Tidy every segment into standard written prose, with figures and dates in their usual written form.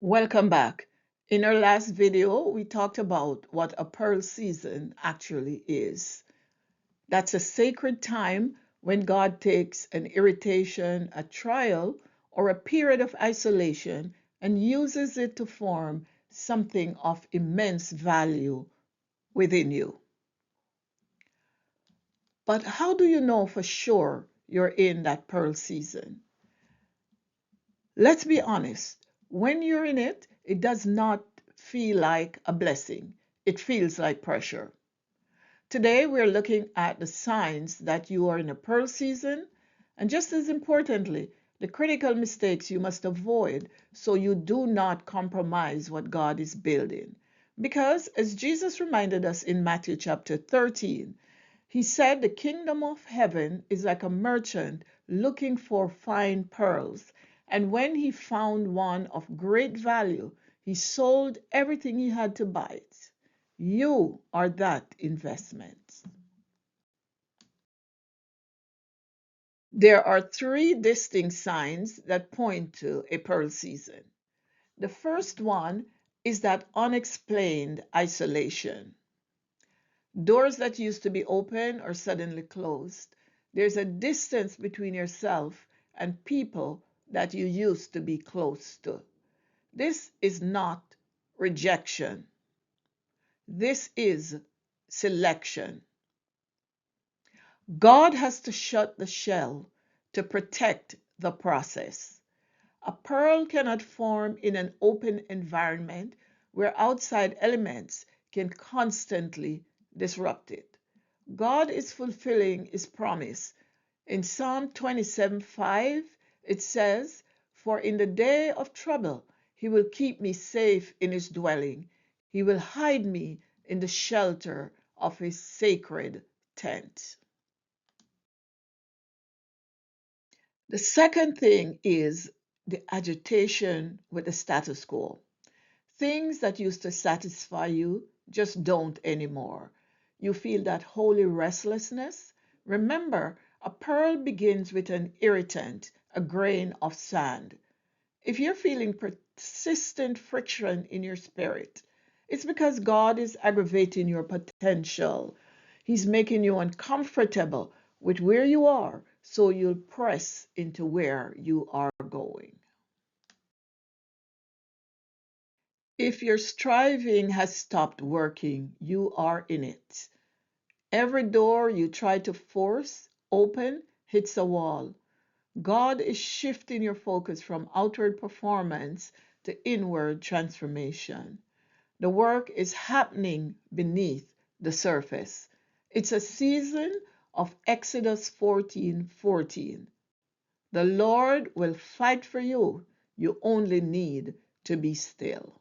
Welcome back. In our last video, we talked about what a pearl season actually is. That's a sacred time when God takes an irritation, a trial, or a period of isolation and uses it to form something of immense value within you. But how do you know for sure you're in that pearl season? Let's be honest. When you're in it, it does not feel like a blessing. It feels like pressure. Today, we're looking at the signs that you are in a pearl season, and just as importantly, the critical mistakes you must avoid so you do not compromise what God is building. Because, as Jesus reminded us in Matthew chapter 13, he said the kingdom of heaven is like a merchant looking for fine pearls. And when he found one of great value, he sold everything he had to buy it. You are that investment. There are three distinct signs that point to a pearl season. The first one is that unexplained isolation. Doors that used to be open are suddenly closed. There's a distance between yourself and people that you used to be close to. This is not rejection. This is selection. God has to shut the shell to protect the process. A pearl cannot form in an open environment where outside elements can constantly disrupt it. God is fulfilling his promise. In Psalm 27:5, it says, "For in the day of trouble, he will keep me safe in his dwelling. He will hide me in the shelter of his sacred tent." The second thing is the agitation with the status quo. Things that used to satisfy you just don't anymore. You feel that holy restlessness. Remember, a pearl begins with an irritant, a grain of sand. If you're feeling persistent friction in your spirit, it's because God is aggravating your potential. He's making you uncomfortable with where you are, so you'll press into where you are going. If your striving has stopped working, you are in it. Every door you try to force open hits a wall. God is shifting your focus from outward performance to inward transformation. The work is happening beneath the surface. It's a season of Exodus 14:14. The Lord will fight for you. You only need to be still.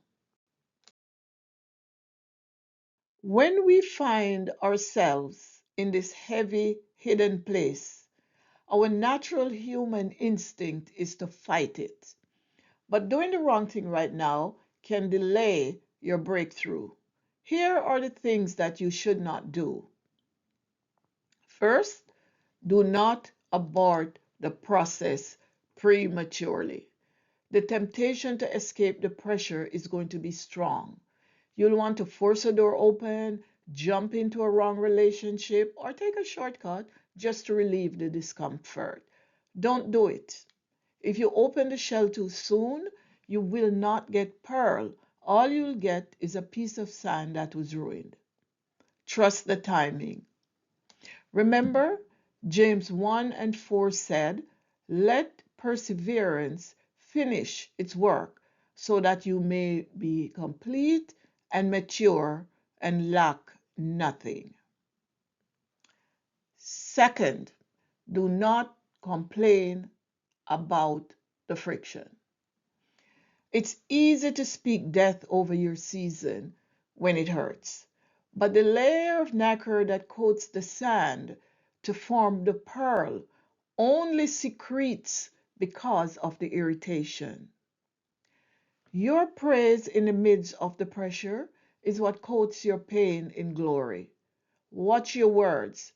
When we find ourselves in this heavy, hidden place, our natural human instinct is to fight it. But doing the wrong thing right now can delay your breakthrough. Here are the things that you should not do. First, do not abort the process prematurely. The temptation to escape the pressure is going to be strong. You'll want to force a door open, jump into a wrong relationship, or take a shortcut just to relieve the discomfort. Don't do it. If you open the shell too soon, you will not get pearl. All you'll get is a piece of sand that was ruined. Trust the timing. Remember, James 1:4 said, "Let perseverance finish its work, so that you may be complete and mature and lack nothing." Second, do not complain about the friction. It's easy to speak death over your season when it hurts, but the layer of nacre that coats the sand to form the pearl only secretes because of the irritation. Your praise in the midst of the pressure is what coats your pain in glory. Watch your words.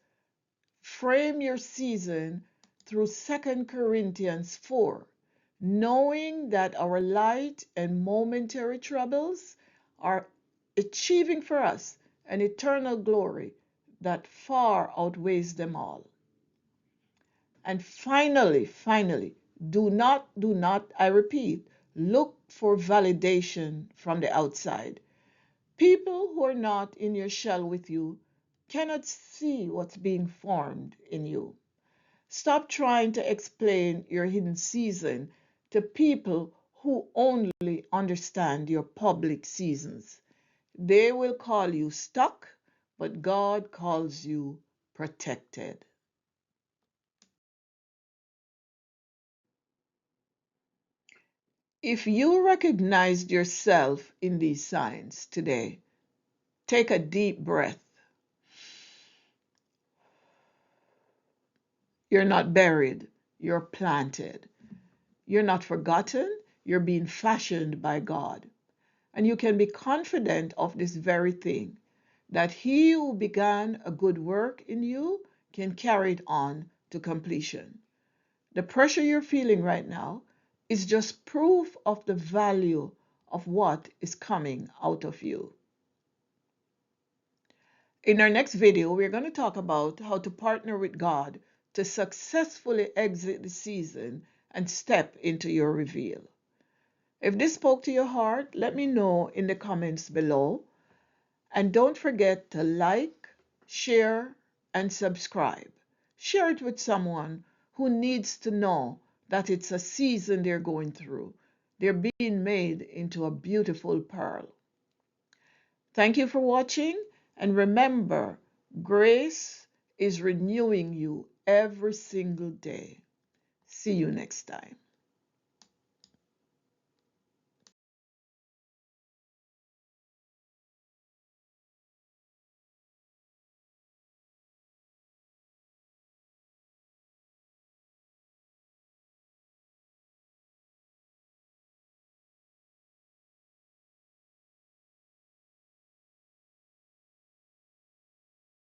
Frame your season through 2 Corinthians 4. knowing that our light and momentary troubles are achieving for us an eternal glory that far outweighs them all. And finally, do not, I repeat, look for validation from the outside. People who are not in your shell with you cannot see what's being formed in you. Stop trying to explain your hidden season to people who only understand your public seasons. They will call you stuck, but God calls you protected. If you recognized yourself in these signs today, take a deep breath. You're not buried, you're planted. You're not forgotten, you're being fashioned by God. And you can be confident of this very thing, that he who began a good work in you can carry it on to completion. The pressure you're feeling right now is just proof of the value of what is coming out of you. In our next video, we're going to talk about how to partner with God to successfully exit the season and step into your reveal. If this spoke to your heart, let me know in the comments below. And don't forget to like, share, and subscribe. Share it with someone who needs to know that it's a season they're going through. They're being made into a beautiful pearl. Thank you for watching, and remember, grace is renewing you every single day. See you next time.